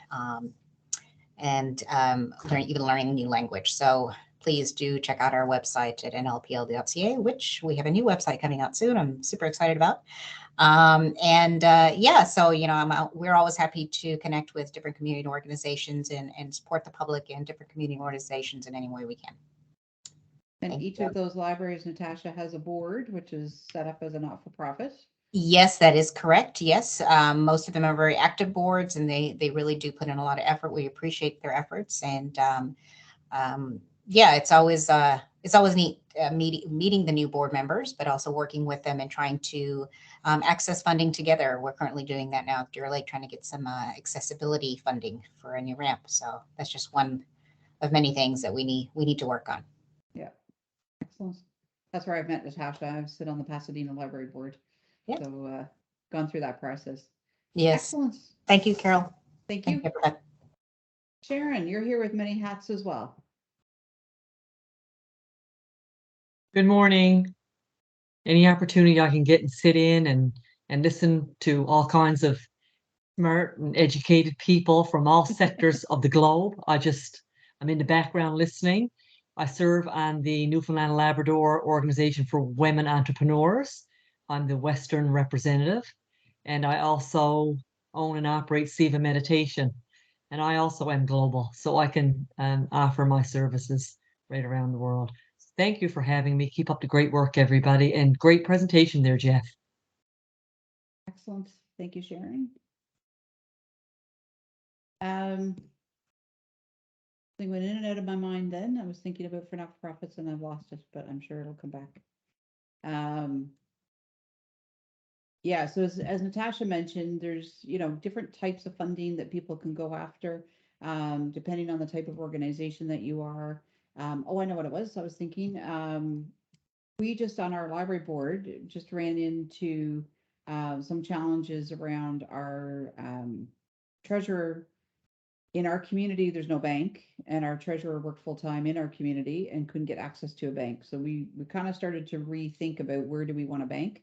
and even learning a new language. So please do check out our website at nlpl.ca, which we have a new website coming out soon. I'm super excited about. So, we're always happy to connect with different community organizations and support the public and different community organizations in any way we can. And each of those libraries, Natasha, has a board, which is set up as a not-for-profit. Yes, that is correct. Yes. Most of them are very active boards, and they really do put in a lot of effort. We appreciate their efforts. And it's always neat meeting the new board members, but also working with them and trying to access funding together. We're currently doing that now at Deer Lake, trying to get some accessibility funding for a new ramp. So that's just one of many things that we need to work on. Yeah, excellent. That's where I've met Natasha. I sit on the Pasadena Library Board. Yeah. So gone through that process. Yes. Excellent. Thank you, Carol. Thank you. Sharon, you're here with many hats as well. Good morning. Any opportunity I can get and sit in and listen to all kinds of smart and educated people from all sectors of the globe. I'm in the background listening. I serve on the Newfoundland and Labrador Organization for Women Entrepreneurs. I'm the Western representative, and I also own and operate Siva Meditation. And I also am global, so I can offer my services right around the world. Thank you for having me. Keep up the great work, everybody, and great presentation there, Jeff. Excellent. Thank you, Sharon. Thing went in and out of my mind then. I was thinking about for not-for-profits and I've lost it, but I'm sure it'll come back. So as Natasha mentioned, there's, different types of funding that people can go after, depending on the type of organization that you are. I know what it was. I was thinking, we just on our library board just ran into some challenges around our treasurer. In our community, there's no bank, and our treasurer worked full-time in our community and couldn't get access to a bank. So we kind of started to rethink about where do we want to bank.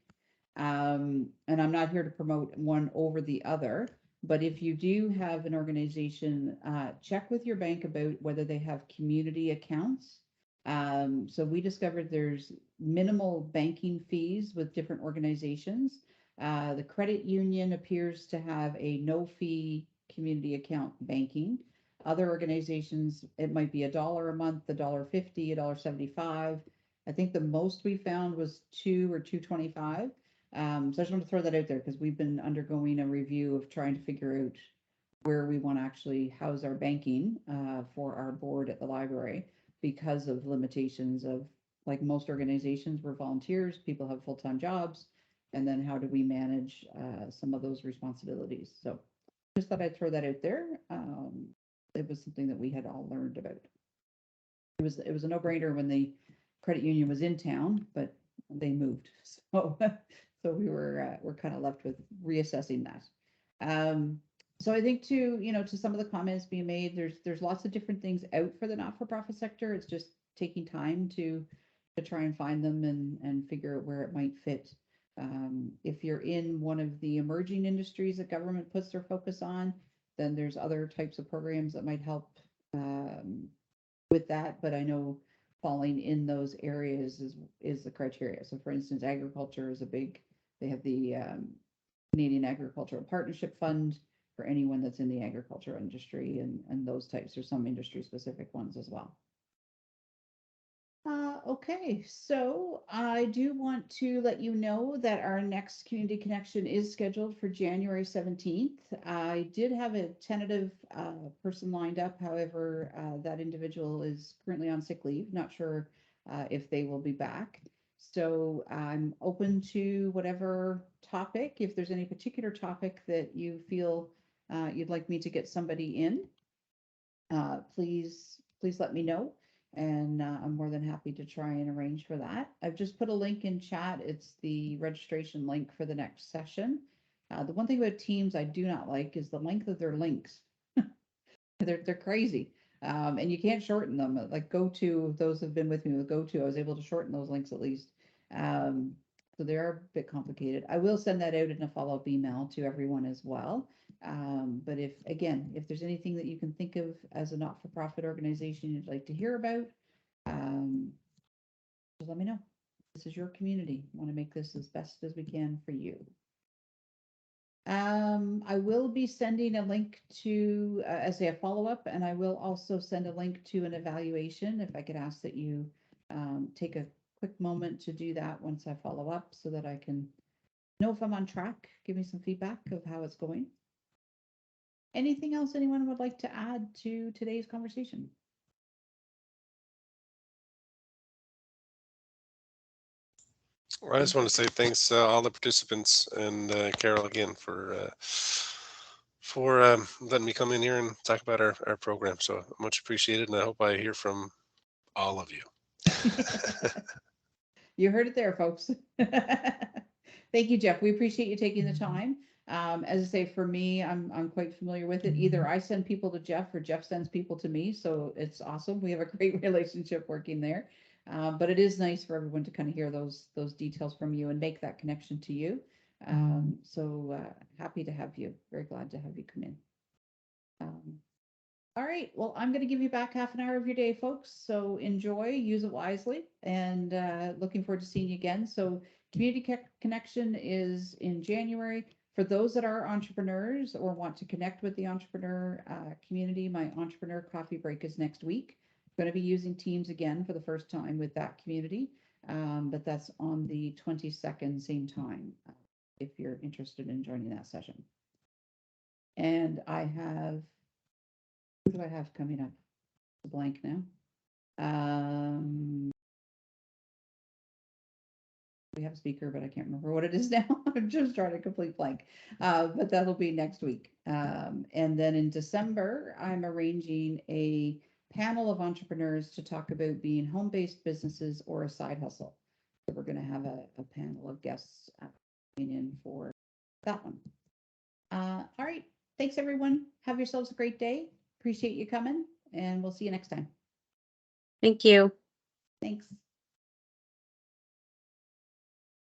And I'm not here to promote one over the other, but if you do have an organization, check with your bank about whether they have community accounts. So we discovered there's minimal banking fees with different organizations. The credit union appears to have a no-fee community account banking. Other organizations, it might be $1 a month, $1.50, $1.75. I think the most we found was $2 or $2.25. So I just want to throw that out there because we've been undergoing a review of trying to figure out where we want to actually house our banking for our board at the library because of limitations of, like most organizations, we're volunteers, people have full-time jobs, and then how do we manage some of those responsibilities? So just thought I'd throw that out there. It was something that we had all learned about. It was a no-brainer when the credit union was in town, but they moved. So so we're kind of left with reassessing that. So I think to some of the comments being made, there's lots of different things out for the not-for-profit sector. It's just taking time to try and find them and figure out where it might fit. If you're in one of the emerging industries that government puts their focus on, then there's other types of programs that might help with that. But I know falling in those areas is the criteria. So for instance, agriculture is they have the Canadian Agricultural Partnership Fund for anyone that's in the agriculture industry and those types. There's some industry specific ones as well. Okay, so I do want to let you know that our next community connection is scheduled for January 17th. I did have a tentative person lined up. However, that individual is currently on sick leave. Not sure if they will be back. So I'm open to whatever topic. If there's any particular topic that you feel you'd like me to get somebody in, please let me know. And I'm more than happy to try and arrange for that. I've just put a link in chat. It's the registration link for the next session. The one thing about Teams I do not like is the length of their links. They're crazy. And you can't shorten them. Like GoTo, those have been with me with GoTo, I was able to shorten those links at least. So they are a bit complicated. I will send that out in a follow-up email to everyone as well. But if there's anything that you can think of as a not-for-profit organization you'd like to hear about, just let me know. This is your community. I want to make this as best as we can for you. I will be sending a link to, as a follow-up, and I will also send a link to an evaluation. If I could ask that you take a quick moment to do that once I follow up so that I can know if I'm on track. Give me some feedback of how it's going. Anything else anyone would like to add to today's conversation? Well, I just want to say thanks to all the participants and Carol again for letting me come in here and talk about our program. So much appreciated, and I hope I hear from all of you. You heard it there, folks. Thank you, Jeff. We appreciate you taking the time. As I say, for me, I'm quite familiar with it. Either I send people to Jeff or Jeff sends people to me. So it's awesome. We have a great relationship working there. But it is nice for everyone to kind of hear those details from you and make that connection to you. So happy to have you. Very glad to have you come in. All right, well, I'm going to give you back half an hour of your day, folks. So enjoy, use it wisely, and looking forward to seeing you again. So Community Connection is in January. For those that are entrepreneurs or want to connect with the entrepreneur community, my entrepreneur coffee break is next week. I'm going to be using Teams again for the first time with that community, but that's on the 22nd, same time, if you're interested in joining that session. And I have, what do I have coming up? It's a blank now. We have a speaker, but I can't remember what it is now. I'm just trying to complete blank. But that'll be next week. And then in December, I'm arranging a panel of entrepreneurs to talk about being home-based businesses or a side hustle. So we're going to have a panel of guests coming in for that one. All right. Thanks, everyone. Have yourselves a great day. Appreciate you coming, and we'll see you next time. Thank you. Thanks.